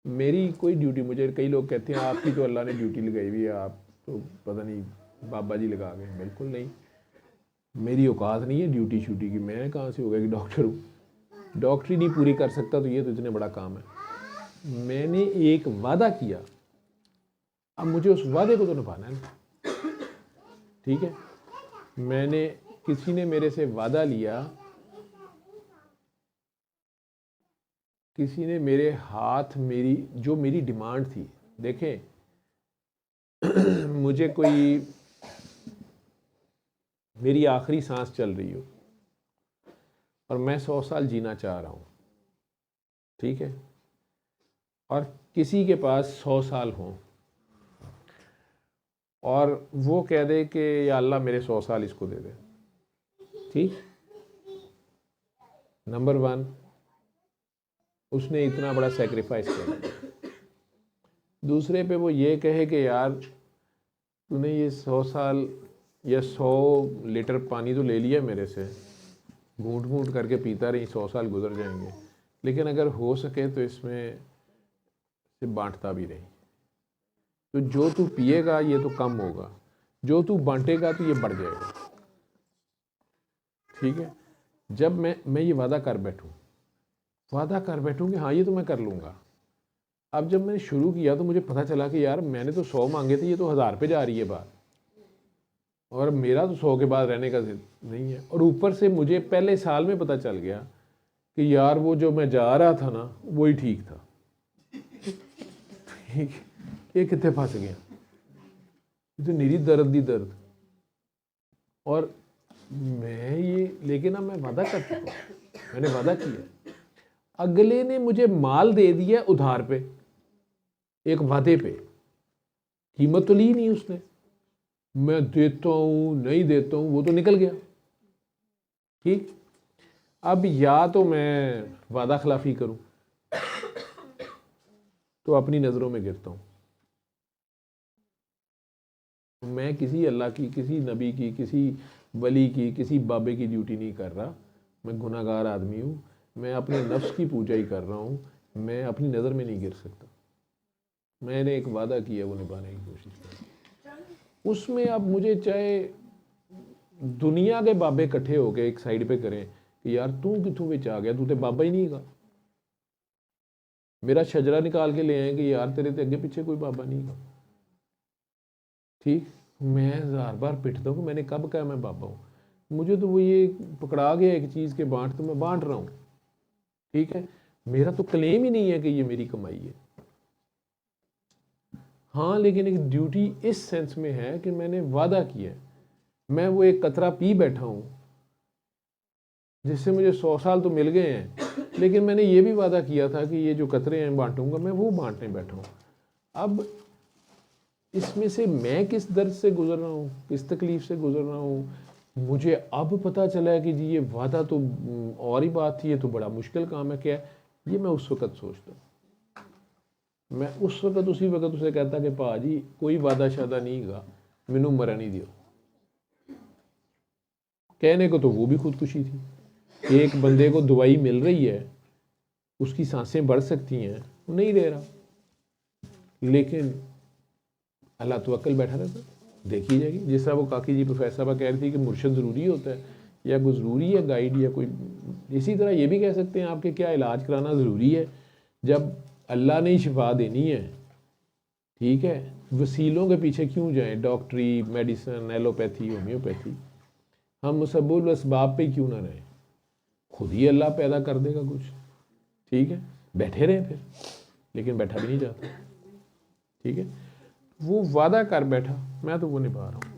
मेरी कोई ड्यूटी, मुझे कई लोग कहते हैं आपकी तो अल्लाह ने ड्यूटी लगाई हुई है, आप तो पता नहीं बाबा जी लगा गए। बिल्कुल नहीं, मेरी औकात नहीं है ड्यूटी शूटी की। मैं कहाँ से हो गया कि डॉक्टर हूँ, डॉक्टरी नहीं पूरी कर सकता तो ये तो इतने बड़ा काम है। मैंने एक वादा किया, अब मुझे उस वादे को तो निभाना है, ठीक है। मैंने, किसी ने मेरे से वादा लिया, किसी ने मेरे हाथ, मेरी जो मेरी डिमांड थी, देखें मुझे कोई, मेरी आखिरी सांस चल रही हो और मैं 100 साल जीना चाह रहा हूँ, ठीक है, और किसी के पास 100 साल हों और वो कह दे कि या अल्लाह मेरे 100 साल इसको दे दे, ठीक। नंबर 1, उसने इतना बड़ा सेक्रीफाइस किया। दूसरे पे वो ये कहे कि यार तूने ये 100 साल या 100 लीटर पानी तो ले लिया मेरे से, घूंट घूंट करके पीता रही, 100 साल गुजर जाएंगे, लेकिन अगर हो सके तो इसमें से बांटता भी रही। तो जो तू पिएगा ये तो कम होगा, जो तू बांटेगा तो ये बढ़ जाएगा, ठीक है। जब मैं ये वादा कर बैठूं कि हाँ ये तो मैं कर लूँगा। अब जब मैंने शुरू किया तो मुझे पता चला कि यार मैंने तो 100 मांगे थे, ये तो 1000 पे जा रही है बात, और मेरा तो 100 के बाद रहने का नहीं है। और ऊपर से मुझे पहले साल में पता चल गया कि यार वो जो मैं जा रहा था ना वही ठीक था, ठीक। ये कितने फंस गया, तो निरी दर्द दी दर्द। और मैं ये, लेकिन अब मैं वादा कर चुका हूं, मैंने वादा किया, अगले ने मुझे माल दे दिया उधार पे, एक वादे पे, कीमत तो ली नहीं उसने, मैं देता हूं नहीं देता हूं वो तो निकल गया, ठीक। अब या तो मैं वादा खिलाफी करूं तो अपनी नज़रों में गिरता हूं। मैं किसी अल्लाह की, किसी नबी की, किसी वली की, किसी बाबे की ड्यूटी नहीं कर रहा। मैं गुनाहगार आदमी हूँ, मैं अपने नफ्स की पूजा ही कर रहा हूँ, मैं अपनी नज़र में नहीं गिर सकता। मैंने एक वादा किया, वो निभाने की कोशिश की। उसमें अब मुझे चाहे दुनिया के बाबे इकट्ठे हो गए एक साइड पे करें कि यार तू कितों विच आ गया, तू तो बाबा ही नहीं गा, मेरा शजरा निकाल के ले आए कि यार तेरे ते अगे पीछे कोई बाबा नहीं गा, ठीक। मैं 1000 बार पिटता हूँ कि मैंने कब कहा मैं बाबा हूँ। मुझे तो वो ये पकड़ा गया एक चीज़ के बांट, तो मैं बांट रहा हूँ, ठीक है। मेरा तो क्लेम ही नहीं है कि ये मेरी कमाई है, हाँ, लेकिन एक ड्यूटी इस सेंस में है कि मैंने वादा किया है। मैं वो एक कतरा पी बैठा हूँ जिससे मुझे 100 साल तो मिल गए हैं, लेकिन मैंने ये भी वादा किया था कि ये जो कतरे हैं बांटूंगा, मैं वो बांटने बैठा हूँ। अब इसमें से मैं किस दर्द से गुजर रहा हूँ, किस तकलीफ से गुजर रहा हूँ, मुझे अब पता चला है कि जी ये वादा तो और ही बात थी, ये तो बड़ा मुश्किल काम है। क्या ये मैं उस वक़्त सोचता हूँ, मैं उस वक़्त उसी वक़्त उसे कहता कि भाजी कोई वादा शादा नहीं गा, मैनू मरन ही दियो। कहने को तो वो भी खुदकुशी थी। एक बंदे को दवाई मिल रही है, उसकी सांसें बढ़ सकती हैं, वो नहीं ले रहा, लेकिन अल्लाह तो अक्ल बैठा रहता, देखी जाएगी। जिस तरह वो काकी जी प्रोफेसर साहबा कह रही थी कि मुर्शद ज़रूरी होता है या कोई ज़रूरी है गाइड या कोई, इसी तरह ये भी कह सकते हैं आपके क्या इलाज कराना ज़रूरी है। जब अल्लाह ने ही शिफा देनी है, ठीक है, वसीलों के पीछे क्यों जाएं, डॉक्टरी, मेडिसिन, एलोपैथी, होम्योपैथी, हम मुसब्बुल असबाब पे क्यों ना रहें, खुद ही अल्लाह पैदा कर देगा कुछ, ठीक है, बैठे रहें फिर, लेकिन बैठा भी नहीं जाता, ठीक है। वो वादा कर बैठा, मैं तो वो निभा रहा हूँ।